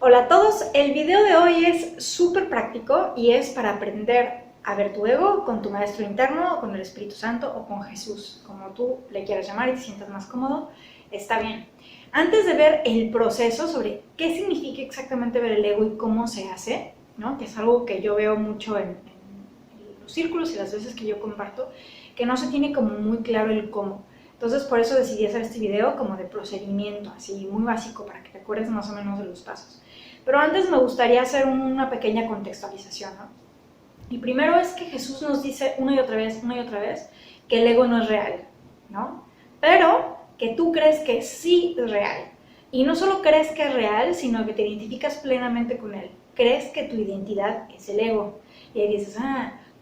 Hola a todos, el video de hoy es súper práctico y es para aprender a ver tu ego con tu maestro interno, con el Espíritu Santo o con Jesús, como tú le quieras llamar y te sientas más cómodo, está bien. Antes de ver el proceso sobre qué significa exactamente ver el ego y cómo se hace, ¿no? Que es algo que yo veo mucho en los círculos y las veces que yo comparto, que no se tiene como muy claro el cómo. Entonces por eso decidí hacer este video como de procedimiento, así muy básico para que te acuerdes más o menos de los pasos. Pero antes me gustaría hacer una pequeña contextualización, ¿no? Y primero es que Jesús nos dice una y otra vez, que el ego no es real, ¿no? Pero que tú crees que sí es real. Y no solo crees que es real, sino que te identificas plenamente con él. Crees que tu identidad es el ego. Y ahí dices,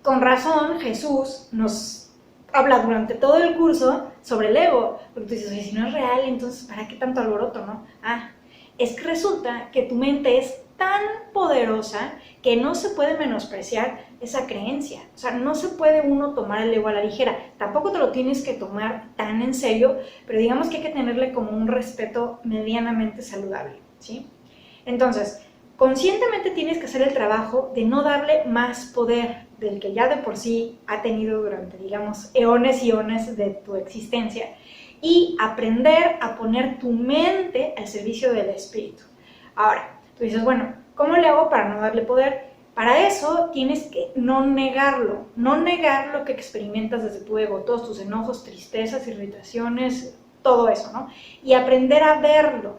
con razón Jesús nos habla durante todo el curso sobre el ego. Porque tú dices, oye, si no es real, entonces ¿para qué tanto alboroto, no? Es que resulta que tu mente es tan poderosa que no se puede menospreciar esa creencia. O sea, no se puede uno tomar el ego a la ligera. Tampoco te lo tienes que tomar tan en serio, pero digamos que hay que tenerle como un respeto medianamente saludable, ¿sí? Entonces, conscientemente tienes que hacer el trabajo de no darle más poder del que ya de por sí ha tenido durante, digamos, eones y eones de tu existencia, y aprender a poner tu mente al servicio del espíritu. Ahora, tú dices, bueno, ¿cómo le hago para no darle poder? Para eso tienes que no negarlo, no negar lo que experimentas desde tu ego, todos tus enojos, tristezas, irritaciones, todo eso, ¿no? Y aprender a verlo,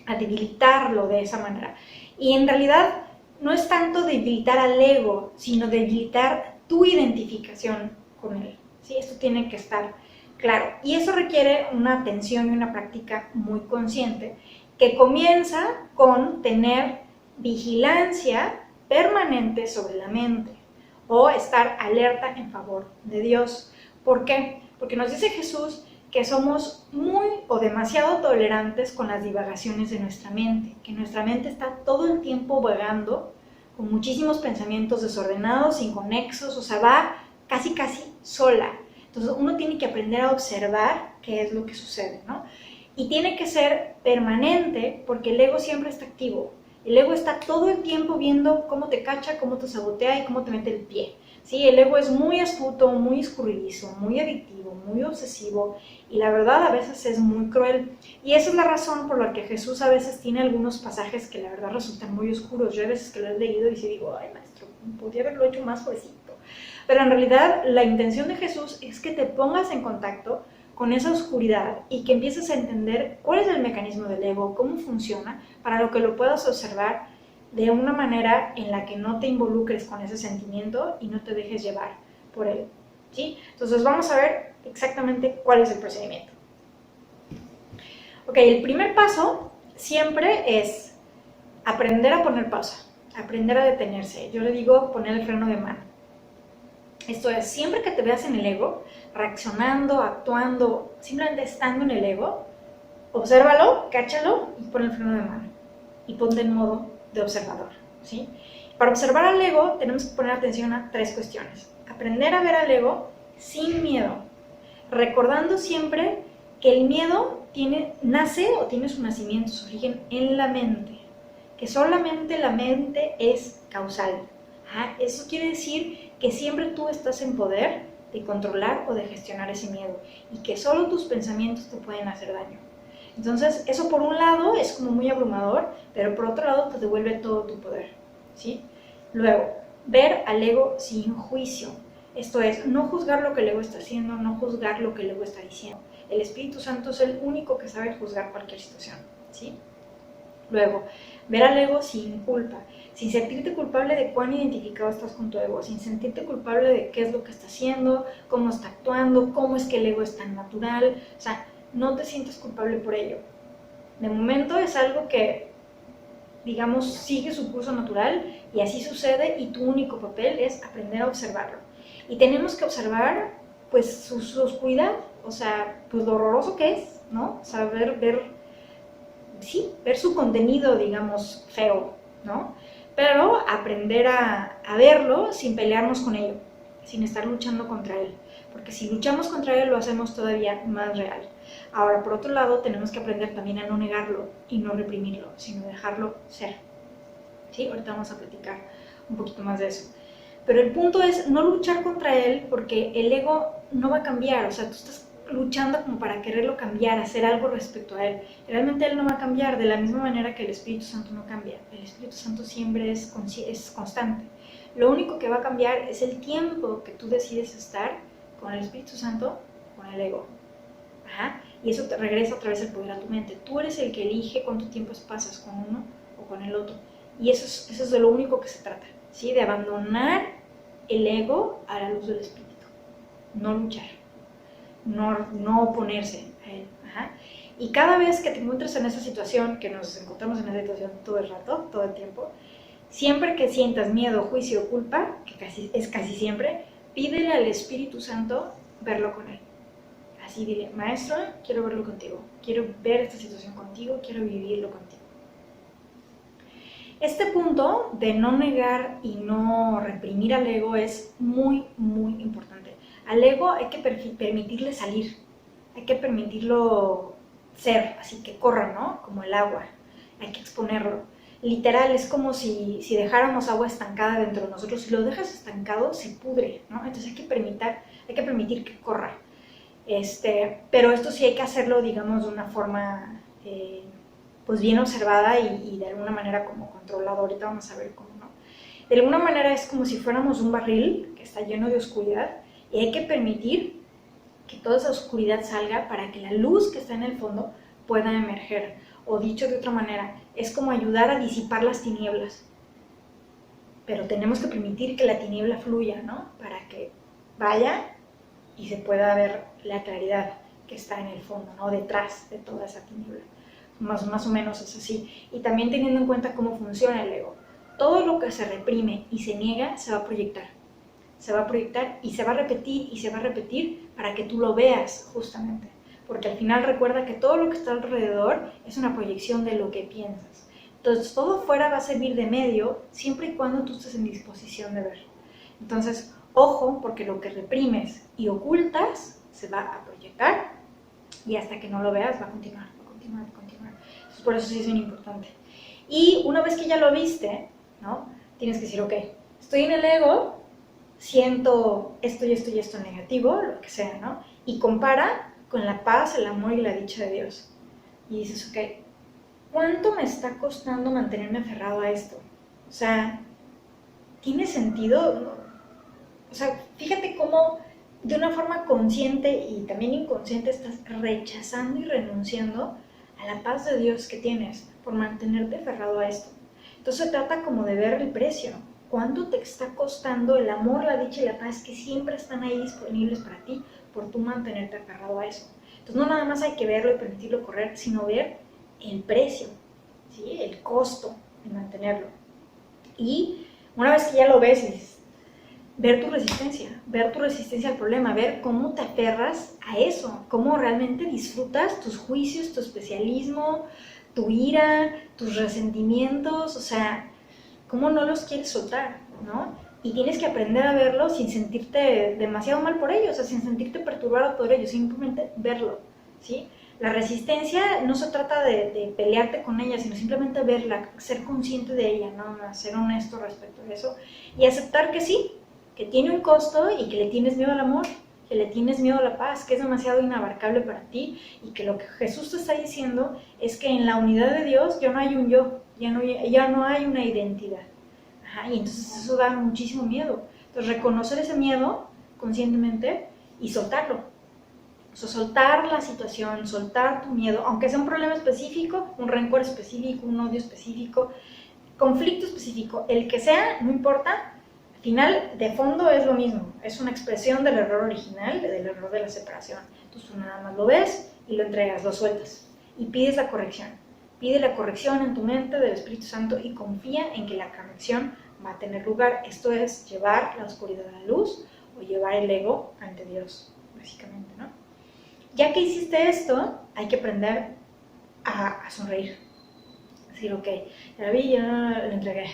a debilitarlo de esa manera. Y en realidad no es tanto debilitar al ego, sino debilitar tu identificación con él, ¿sí? Esto tiene que estar claro, y eso requiere una atención y una práctica muy consciente que comienza con tener vigilancia permanente sobre la mente o estar alerta en favor de Dios. ¿Por qué? Porque nos dice Jesús que somos muy o demasiado tolerantes con las divagaciones de nuestra mente, que nuestra mente está todo el tiempo vagando con muchísimos pensamientos desordenados, inconexos, o sea, va casi sola. Entonces uno tiene que aprender a observar qué es lo que sucede, ¿no? Y tiene que ser permanente porque el ego siempre está activo. El ego está todo el tiempo viendo cómo te cacha, cómo te sabotea y cómo te mete el pie. ¿Sí? El ego es muy astuto, muy escurridizo, muy adictivo, muy obsesivo y la verdad a veces es muy cruel. Y esa es la razón por la que Jesús a veces tiene algunos pasajes que la verdad resultan muy oscuros. Yo a veces que lo he leído y sí digo, ay maestro, podría haberlo hecho más suavecito. Pero en realidad la intención de Jesús es que te pongas en contacto con esa oscuridad y que empieces a entender cuál es el mecanismo del ego, cómo funciona, para lo que lo puedas observar de una manera en la que no te involucres con ese sentimiento y no te dejes llevar por él, ¿sí? Entonces vamos a ver exactamente cuál es el procedimiento. Ok, el primer paso siempre es aprender a poner pausa, aprender a detenerse. Yo le digo poner el freno de mano. Esto es, siempre que te veas en el ego, reaccionando, actuando, simplemente estando en el ego, obsérvalo, cáchalo y pon el freno de mano. Y ponte en modo de observador, ¿sí? Para observar al ego tenemos que poner atención a tres cuestiones. Aprender a ver al ego sin miedo, recordando siempre que el miedo nace o tiene su nacimiento, su origen en la mente, que solamente la mente es causal. Eso quiere decir que siempre tú estás en poder de controlar o de gestionar ese miedo y que solo tus pensamientos te pueden hacer daño. Entonces, eso por un lado es como muy abrumador, pero por otro lado te devuelve todo tu poder, ¿sí? Luego, ver al ego sin juicio. Esto es, no juzgar lo que el ego está haciendo, no juzgar lo que el ego está diciendo. El Espíritu Santo es el único que sabe juzgar cualquier situación, ¿sí? Luego, ver al ego sin culpa, sin sentirte culpable de cuán identificado estás con tu ego, sin sentirte culpable de qué es lo que está haciendo, cómo está actuando, cómo es que el ego es tan natural, o sea, no te sientes culpable por ello. De momento es algo que, digamos, sigue su curso natural y así sucede y tu único papel es aprender a observarlo. Y tenemos que observar, pues, su oscuridad, o sea, pues lo horroroso que es, ¿no? Saber ver su contenido, digamos, feo, ¿no? Pero aprender a verlo sin pelearnos con ello, sin estar luchando contra él. Porque si luchamos contra él lo hacemos todavía más real. Ahora, por otro lado, tenemos que aprender también a no negarlo y no reprimirlo, sino dejarlo ser. ¿Sí? Ahorita vamos a platicar un poquito más de eso. Pero el punto es no luchar contra él, porque el ego no va a cambiar. O sea, tú estás luchando como para quererlo cambiar, hacer algo respecto a él. Realmente él no va a cambiar, de la misma manera que el Espíritu Santo no cambia. El Espíritu Santo siempre es constante. Lo único que va a cambiar es el tiempo que tú decides estar con el Espíritu Santo, con el ego. Ajá. Y eso te regresa otra vez el poder a tu mente. Tú eres el que elige cuánto tiempo pasas con uno o con el otro. Y eso es de lo único que se trata, ¿sí? De abandonar el ego a la luz del Espíritu. No luchar, no oponerse a él. Ajá. Y cada vez que te encuentres en esa situación, que nos encontramos en esa situación todo el rato, todo el tiempo, siempre que sientas miedo, juicio o culpa, que es casi siempre, pídele al Espíritu Santo verlo con él. Así dile, maestro, quiero verlo contigo, quiero ver esta situación contigo, quiero vivirlo contigo. Este punto de no negar y no reprimir al ego es muy, muy importante. Al ego hay que permitirle salir, hay que permitirlo ser, así que corra, ¿no? Como el agua, hay que exponerlo. Literal, es como si dejáramos agua estancada dentro de nosotros. Si lo dejas estancado, se pudre, ¿no? Entonces hay que permitir que corra. Pero esto sí hay que hacerlo, digamos, de una forma pues bien observada y de alguna manera como controlada. Ahorita vamos a ver cómo, ¿no? De alguna manera es como si fuéramos un barril que está lleno de oscuridad y hay que permitir que toda esa oscuridad salga para que la luz que está en el fondo pueda emerger. O dicho de otra manera, es como ayudar a disipar las tinieblas. Pero tenemos que permitir que la tiniebla fluya, ¿no? Para que vaya y se pueda ver la claridad que está en el fondo, ¿no? Detrás de toda esa tiniebla. Más o menos es así. Y también teniendo en cuenta cómo funciona el ego. Todo lo que se reprime y se niega se va a proyectar. Se va a proyectar y se va a repetir y se va a repetir para que tú lo veas justamente. Porque al final recuerda que todo lo que está alrededor es una proyección de lo que piensas. Entonces todo fuera va a servir de medio siempre y cuando tú estés en disposición de verlo. Entonces, ojo, porque lo que reprimes y ocultas se va a proyectar y hasta que no lo veas va a continuar. Entonces, por eso sí es bien importante. Y una vez que ya lo viste, ¿no? Tienes que decir, ok, estoy en el ego, siento esto y esto y esto negativo, lo que sea, ¿no? Y compara con la paz, el amor y la dicha de Dios. Y dices, ok, ¿cuánto me está costando mantenerme aferrado a esto? O sea, ¿tiene sentido? O sea, fíjate cómo de una forma consciente y también inconsciente estás rechazando y renunciando a la paz de Dios que tienes por mantenerte aferrado a esto. Entonces se trata como de ver el precio. ¿Cuánto te está costando el amor, la dicha y la paz que siempre están ahí disponibles para ti por tú mantenerte aferrado a eso? Entonces no nada más hay que verlo y permitirlo correr, sino ver el precio, ¿sí? El costo de mantenerlo. Y una vez que ya lo ves, dices, ver tu resistencia al problema, ver cómo te aferras a eso, cómo realmente disfrutas tus juicios, tu especialismo, tu ira, tus resentimientos, o sea, cómo no los quieres soltar, ¿no? Y tienes que aprender a verlo sin sentirte demasiado mal por ello, o sea, sin sentirte perturbado por ello, simplemente verlo, ¿sí? La resistencia no se trata de pelearte con ella, sino simplemente verla, ser consciente de ella, ¿no? Ser honesto respecto a eso y aceptar que sí, que tiene un costo y que le tienes miedo al amor, que le tienes miedo a la paz, que es demasiado inabarcable para ti y que lo que Jesús te está diciendo es que en la unidad de Dios ya no hay un yo, ya no hay una identidad. Ajá, y entonces eso da muchísimo miedo. Entonces reconocer ese miedo conscientemente y soltarlo. O sea, soltar la situación, soltar tu miedo, aunque sea un problema específico, un rencor específico, un odio específico, conflicto específico, el que sea, no importa. Al final, de fondo es lo mismo, es una expresión del error original, del error de la separación. Entonces tú nada más lo ves y lo entregas, lo sueltas y pides la corrección. Pide la corrección en tu mente del Espíritu Santo y confía en que la corrección va a tener lugar. Esto es llevar la oscuridad a la luz o llevar el ego ante Dios, básicamente, ¿no? Ya que hiciste esto, hay que aprender a sonreír. Decir, ok, ya la vi, ya la entregué.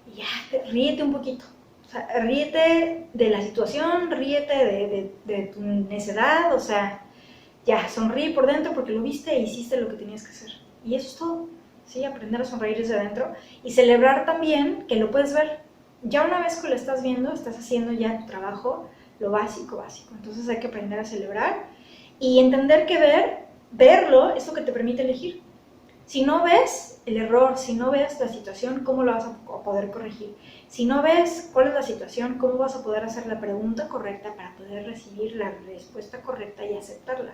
Y ya, ríete un poquito. O sea, ríete de la situación, ríete de tu necedad, o sea, ya, sonríe por dentro porque lo viste e hiciste lo que tenías que hacer. Y eso es todo, ¿sí? Aprender a sonreír desde adentro y celebrar también que lo puedes ver. Ya una vez que lo estás viendo, estás haciendo ya tu trabajo, lo básico, básico. Entonces hay que aprender a celebrar y entender que verlo es lo que te permite elegir. Si no ves el error, si no ves la situación, ¿cómo lo vas a poder corregir? Si no ves cuál es la situación, ¿cómo vas a poder hacer la pregunta correcta para poder recibir la respuesta correcta y aceptarla?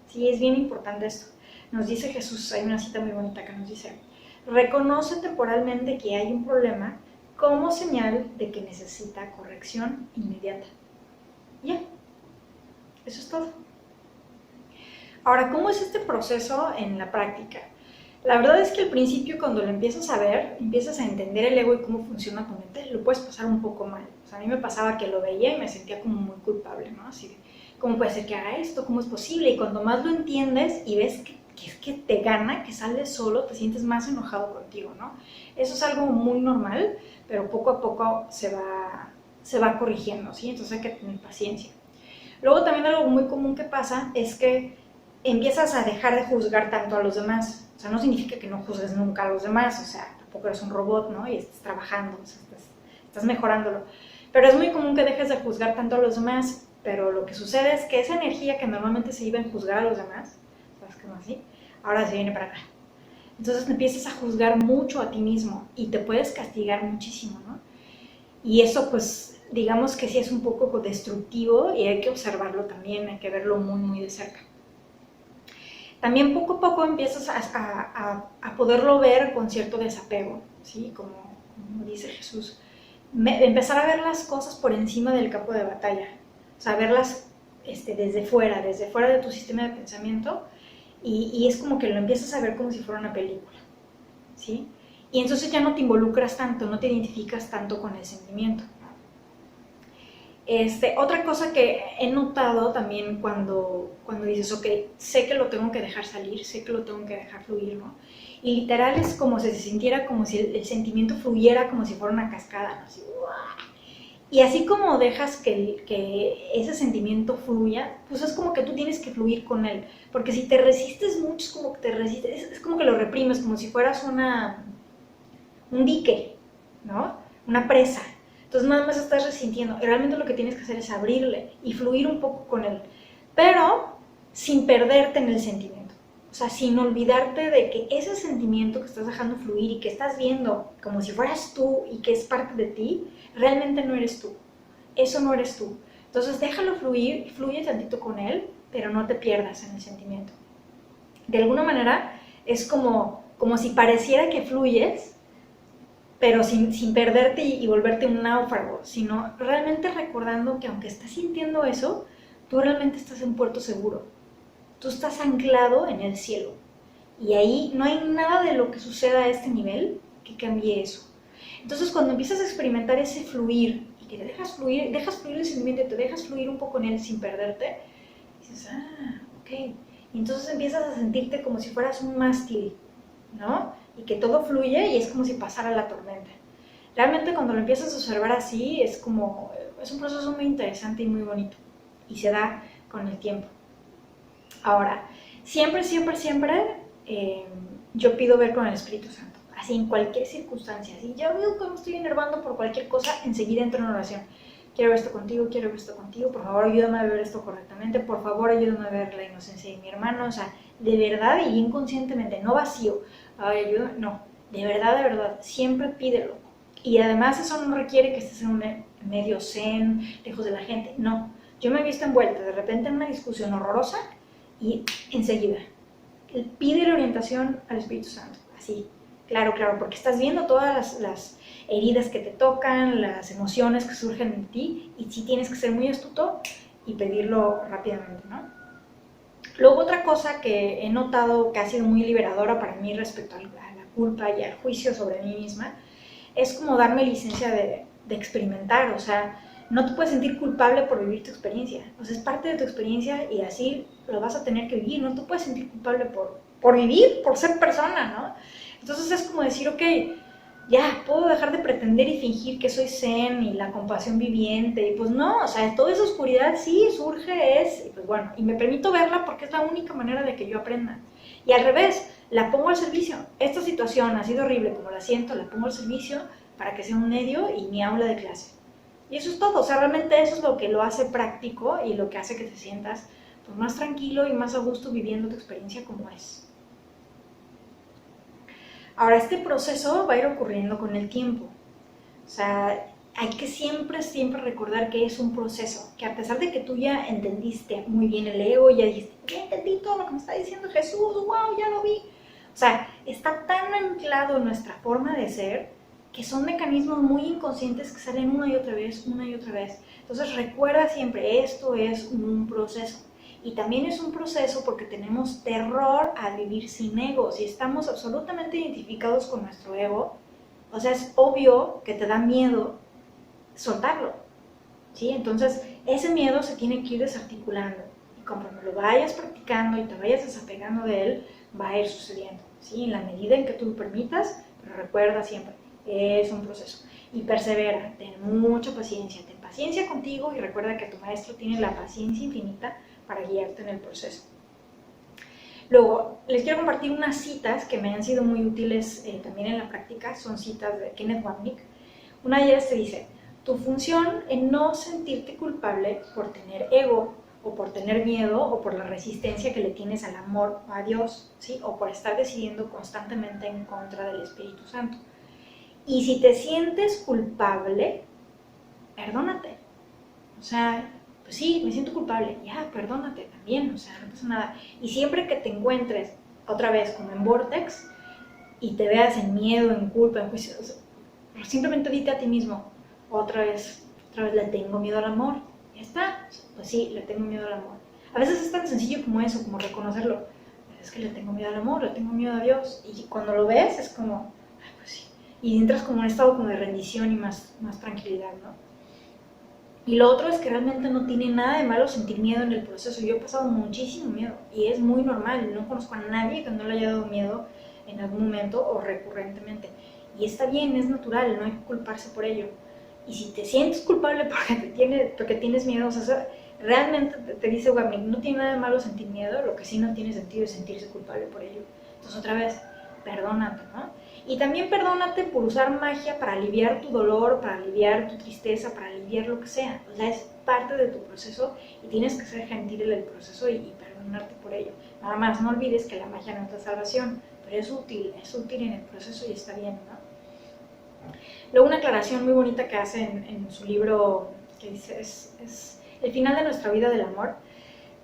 Sí, es bien importante esto. Nos dice Jesús, hay una cita muy bonita que nos dice, reconoce temporalmente que hay un problema como señal de que necesita corrección inmediata. Ya, eso es todo. Ahora, ¿cómo es este proceso en la práctica? La verdad es que al principio, cuando lo empiezas a ver, empiezas a entender el ego y cómo funciona tu mente, lo puedes pasar un poco mal. O sea, a mí me pasaba que lo veía y me sentía como muy culpable, ¿no? Así de, ¿cómo puede ser que haga esto? ¿Cómo es posible? Y cuando más lo entiendes y ves que te gana, que sales solo, te sientes más enojado contigo, ¿no? Eso es algo muy normal, pero poco a poco se va corrigiendo, ¿sí? Entonces hay que tener paciencia. Luego también algo muy común que pasa es que empiezas a dejar de juzgar tanto a los demás. O sea, no significa que no juzgues nunca a los demás, o sea, tampoco eres un robot, ¿no? Y estás trabajando, o sea, estás mejorándolo. Pero es muy común que dejes de juzgar tanto a los demás, pero lo que sucede es que esa energía que normalmente se iba en juzgar a los demás, ¿sabes cómo así? Ahora se viene para acá. Entonces te empiezas a juzgar mucho a ti mismo y te puedes castigar muchísimo, ¿no? Y eso, pues, digamos que sí es un poco destructivo y hay que observarlo también, hay que verlo muy, muy de cerca. También poco a poco empiezas a poderlo ver con cierto desapego, ¿sí? Como dice Jesús. Empezar a ver las cosas por encima del campo de batalla, o sea, verlas desde fuera de tu sistema de pensamiento, y es como que lo empiezas a ver como si fuera una película, ¿sí? Y entonces ya no te involucras tanto, no te identificas tanto con el sentimiento. Otra cosa que he notado también cuando dices, ok, sé que lo tengo que dejar salir, sé que lo tengo que dejar fluir, ¿no? Y literal es como si se sintiera como si el sentimiento fluyera como si fuera una cascada, ¿no? Así, ¡uah! Y así como dejas que ese sentimiento fluya, pues es como que tú tienes que fluir con él. Porque si te resistes mucho, es como que te resistes, es como que lo reprimes, como si fueras un dique, ¿no? Una presa. Entonces nada más estás resintiendo. Y realmente lo que tienes que hacer es abrirle y fluir un poco con él. Pero sin perderte en el sentimiento. O sea, sin olvidarte de que ese sentimiento que estás dejando fluir y que estás viendo como si fueras tú y que es parte de ti, realmente no eres tú. Eso no eres tú. Entonces déjalo fluir, fluye tantito con él, pero no te pierdas en el sentimiento. De alguna manera es como si pareciera que fluyes, pero sin perderte y volverte un náufrago, sino realmente recordando que aunque estás sintiendo eso, tú realmente estás en puerto seguro. Tú estás anclado en el cielo. Y ahí no hay nada de lo que suceda a este nivel que cambie eso. Entonces cuando empiezas a experimentar ese fluir, y que te dejas fluir el sentimiento, te dejas fluir un poco en él sin perderte, dices, ok. Y entonces empiezas a sentirte como si fueras un mástil, ¿no? Y que todo fluye y es como si pasara la tormenta. Realmente cuando lo empiezas a observar así, es un proceso muy interesante y muy bonito. Y se da con el tiempo. Ahora, siempre yo pido ver con el Espíritu Santo, así en cualquier circunstancia. Si ya veo que me estoy enervando por cualquier cosa, enseguida entro en oración. Quiero ver esto contigo, por favor ayúdame a ver esto correctamente, por favor ayúdame a ver la inocencia de mi hermano, o sea, de verdad y inconscientemente, no vacío, ayúdame, no, de verdad, siempre pídelo. Y además eso no requiere que estés en un medio zen, lejos de la gente, no. Yo me he visto envuelta de repente en una discusión horrorosa y enseguida pide la orientación al Espíritu Santo, así, claro, porque estás viendo todas las heridas que te tocan, las emociones que surgen en ti, y sí tienes que ser muy astuto y pedirlo rápidamente, ¿no? Luego otra cosa que he notado que ha sido muy liberadora para mí respecto a la culpa y al juicio sobre mí misma, es como darme licencia de experimentar, o sea, no te puedes sentir culpable por vivir tu experiencia, o sea, es parte de tu experiencia y así lo vas a tener que vivir, no te puedes sentir culpable por vivir, por ser persona, ¿no? Entonces es como decir, ok, ya, puedo dejar de pretender y fingir que soy zen y la compasión viviente, y pues no, o sea, toda esa oscuridad sí surge, y pues bueno, y me permito verla porque es la única manera de que yo aprenda. Y al revés, la pongo al servicio. Esta situación ha sido horrible como la siento, la pongo al servicio para que sea un medio y mi aula de clase. Y eso es todo, o sea, realmente eso es lo que lo hace práctico y lo que hace que te sientas pues, más tranquilo y más a gusto viviendo tu experiencia como es. Ahora, este proceso va a ir ocurriendo con el tiempo. O sea, hay que siempre recordar que es un proceso, que a pesar de que tú ya entendiste muy bien el ego, ya dijiste, ya entendí todo lo que me está diciendo Jesús, wow, ya lo vi. O sea, está tan anclado en nuestra forma de ser que son mecanismos muy inconscientes que salen una y otra vez, una y otra vez. Entonces recuerda siempre, esto es un proceso. Y también es un proceso porque tenemos terror a vivir sin ego. Si estamos absolutamente identificados con nuestro ego, o sea, es obvio que te da miedo soltarlo, ¿sí? Entonces, ese miedo se tiene que ir desarticulando. Y conforme lo vayas practicando y te vayas desapegando de él, va a ir sucediendo, ¿sí? En la medida en que tú lo permitas, pero recuerda siempre, es un proceso. Y persevera, ten mucha paciencia, ten paciencia contigo y recuerda que tu maestro tiene la paciencia infinita para guiarte en el proceso. Luego, les quiero compartir unas citas que me han sido muy útiles también en la práctica, son citas de Kenneth Wapnick. Una de ellas te dice, tu función en no sentirte culpable por tener ego, o por tener miedo, o por la resistencia que le tienes al amor o a Dios, ¿sí? O por estar decidiendo constantemente en contra del Espíritu Santo. Y si te sientes culpable, perdónate. O sea, pues sí, me siento culpable, ya, perdónate también, o sea, no pasa nada. Y siempre que te encuentres otra vez como en Vortex y te veas en miedo, en culpa, en juicio, o sea, simplemente dite a ti mismo, otra vez le tengo miedo al amor. Ya está, pues sí, le tengo miedo al amor. A veces es tan sencillo como eso, como reconocerlo. Es que le tengo miedo al amor, le tengo miedo a Dios. Y cuando lo ves es como, ay, pues sí. Y entras como en un estado como de rendición y más tranquilidad, ¿no? Y lo otro es que realmente no tiene nada de malo sentir miedo en el proceso. Yo he pasado muchísimo miedo y es muy normal. No conozco a nadie que no le haya dado miedo en algún momento o recurrentemente. Y está bien, es natural, no hay que culparse por ello. Y si te sientes culpable porque tienes miedo, o sea, realmente te dice Wapnick, no tiene nada de malo sentir miedo, lo que sí no tiene sentido es sentirse culpable por ello. Entonces otra vez, perdónate, ¿no? Y también perdónate por usar magia para aliviar tu dolor, para aliviar tu tristeza, para aliviar lo que sea. O sea, es parte de tu proceso y tienes que ser gentil en el proceso y perdonarte por ello. Nada más, no olvides que la magia no es la salvación, pero es útil en el proceso y está bien, ¿no? Luego una aclaración muy bonita que hace en su libro, que dice, es el final de nuestra vida del amor,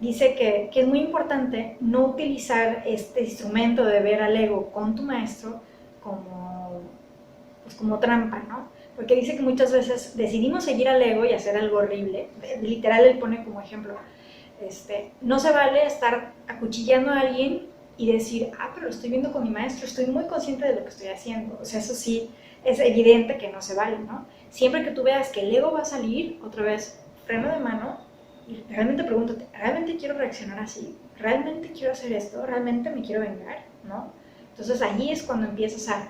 dice que es muy importante no utilizar este instrumento de ver al ego con tu maestro como trampa, ¿no? Porque dice que muchas veces decidimos seguir al ego y hacer algo horrible. Literal, él pone como ejemplo, no se vale estar acuchillando a alguien y decir, pero lo estoy viendo con mi maestro, estoy muy consciente de lo que estoy haciendo. O sea, eso sí, es evidente que no se vale, ¿no? Siempre que tú veas que el ego va a salir, otra vez, freno de mano, y realmente pregúntate, ¿realmente quiero reaccionar así? ¿Realmente quiero hacer esto? ¿Realmente me quiero vengar? ¿No? Entonces allí es cuando empiezas a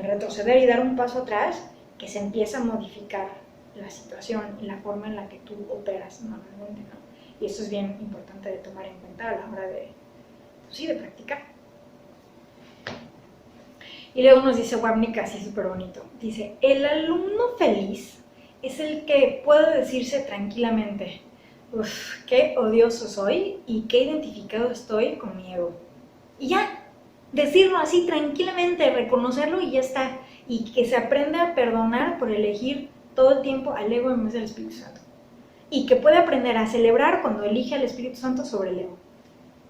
retroceder y dar un paso atrás, que se empieza a modificar la situación y la forma en la que tú operas normalmente, ¿no? Y eso es bien importante de tomar en cuenta a la hora de, pues sí, de practicar. Y luego nos dice Wapnick así súper bonito, dice, el alumno feliz es el que puede decirse tranquilamente, uff, qué odioso soy y qué identificado estoy con mi ego. Y ya, decirlo así tranquilamente, reconocerlo y ya está. Y que se aprenda a perdonar por elegir todo el tiempo al ego en vez del Espíritu Santo. Y que puede aprender a celebrar cuando elige al Espíritu Santo sobre el ego.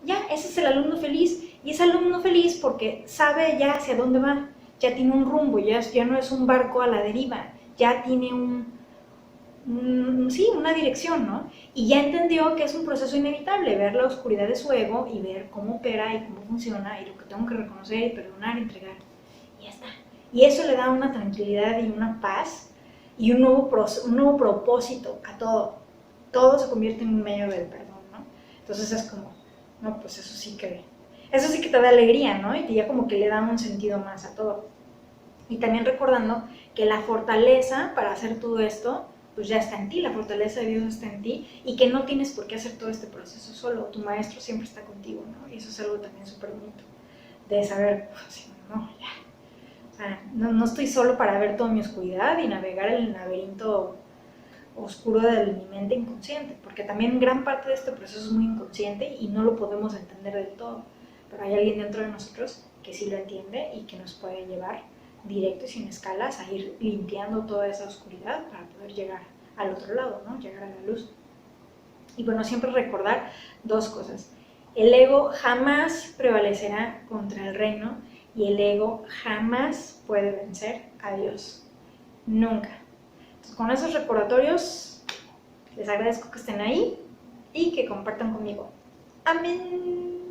Ya, ese es el alumno feliz. Y es alumno feliz porque sabe ya hacia dónde va. Ya tiene un rumbo, ya no es un barco a la deriva. Ya tiene una dirección, ¿no? Y ya entendió que es un proceso inevitable, ver la oscuridad de su ego y ver cómo opera y cómo funciona y lo que tengo que reconocer y perdonar y entregar. Y ya está. Y eso le da una tranquilidad y una paz y un nuevo propósito a todo. Todo se convierte en un medio del perdón, ¿no? Entonces es como, no, pues eso sí que te da alegría, ¿no? Y ya como que le da un sentido más a todo. Y también recordando que la fortaleza para hacer todo esto, pues ya está en ti, la fortaleza de Dios está en ti y que no tienes por qué hacer todo este proceso solo, tu maestro siempre está contigo, ¿no? Y eso es algo también súper bonito, de saber, pues, no, ya, o sea, no estoy solo para ver toda mi oscuridad y navegar el laberinto oscuro de mi mente inconsciente, porque también gran parte de este proceso es muy inconsciente y no lo podemos entender del todo, pero hay alguien dentro de nosotros que sí lo entiende y que nos puede llevar directo y sin escalas a ir limpiando toda esa oscuridad para poder llegar al otro lado, ¿no? Llegar a la luz. Y bueno, siempre recordar dos cosas. El ego jamás prevalecerá contra el reino y el ego jamás puede vencer a Dios. Nunca. Entonces, con esos recordatorios, les agradezco que estén ahí y que compartan conmigo. Amén.